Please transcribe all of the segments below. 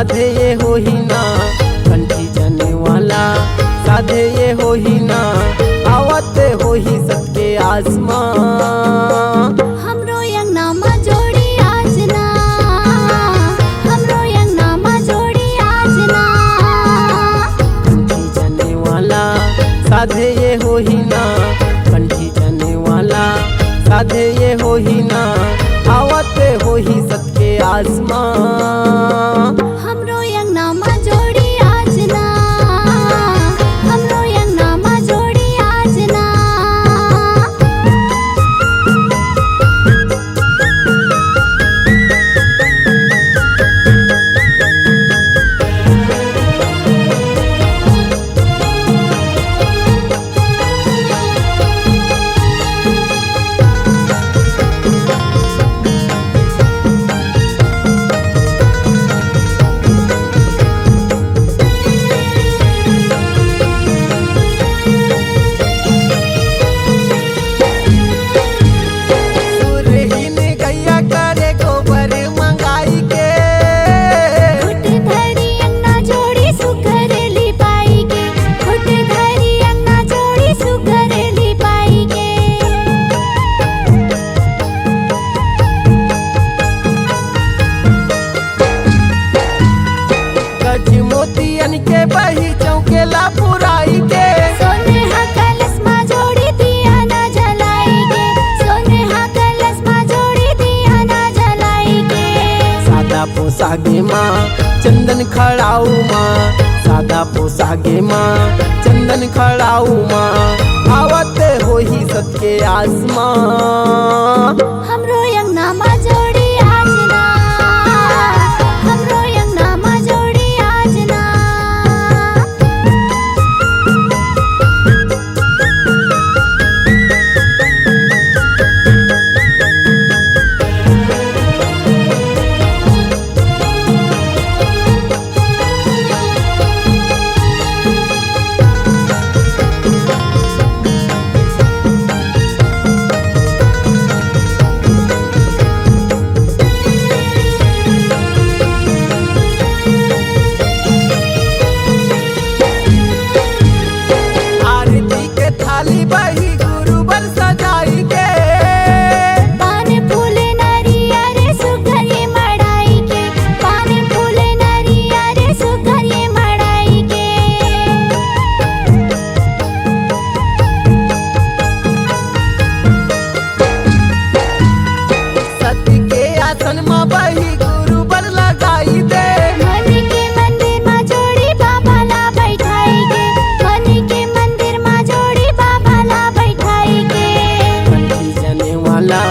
साधे ये हो ही ना, कंठी जाने वाला साधे ये हो ही ना, आवते हो ही सबके आसमां। हमरो अंगनामा जोड़ी आज ना, हमरो अंगनामा जोड़ी आज ना। कंठी जाने वाला साधे ये हो ही ना, कंठी जाने वाला साधे ये हो ही ना, आवते हो ही सबके आसमां। हमरो अंगनामा जोड़ी आज ना, हमरो अंगनामा जोड़ी आज ना। सुरहीन गैया करे गोबर मंगाई के, खुट धरी अंगना जोड़ी सुघरेली पाई के, खुट धरी अंगना जोड़ी सुघरेली पाई के। गज मोतियन के बही चौकेला पुराई के, सोने हा कलश मा जोड़ी दिया ना जलाई के, सोने हा कलश मा जोड़ी दिया ना जलाई के। सादा पोसागे माँ चंदन खड़ाऊ माँ, सादा पोसागे माँ चंदन खड़ाऊ माँ, आवते हो ही सबके आसमां। हमरो अंगनामा जोड़ी आज ना, हमरो अंगनामा जोड़ी आज ना। आरती के थाली बही गुरु बर सजाई के, पान फूले नरियर सुघरे मड़ाई के, पान फूले नरियर सुघरे मड़ाई के। सती के आसन में बही गुरु बर लगाई दे, मन के मंदिर मा जोड़ी बाबा ला बैठाई के, मन के मंदिर मा जोड़ी बाबा ला बैठाई के। कंठी जाने वाला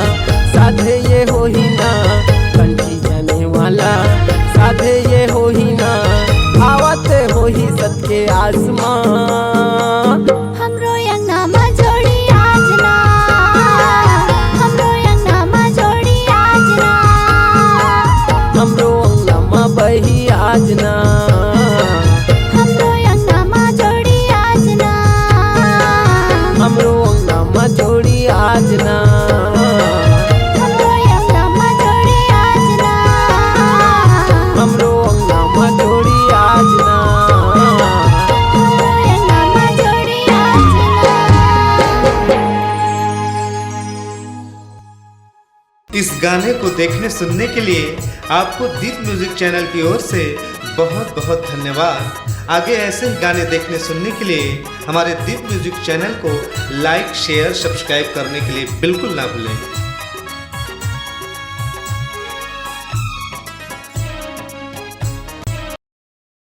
साधे ये हो ही ना, कंठी जाने वाला साधे ये हो ही ना, आवते हो ही सबके आसमां। हमरो अंगनामा जोड़ी आज ना, हमरो अंगनामा जोड़ी आज ना। हमरो अंगनामा बही आज ना, हमरो अंगनामा जोड़ी आज ना। हमरो अंगनामा जोड़ी आज ना, हमरो अंगनामा जोड़ी आज ना। हमरो अंगनामा जोड़ी आज ना। हमरो अंगनामा जोड़ी आज ना। इस गाने को देखने सुनने के लिए आपको दीप म्यूजिक चैनल की ओर से बहुत बहुत धन्यवाद। आगे ऐसे ही गाने देखने सुनने के लिए हमारे दीप म्यूजिक चैनल को लाइक शेयर सब्सक्राइब करने के लिए बिल्कुल ना भूलें।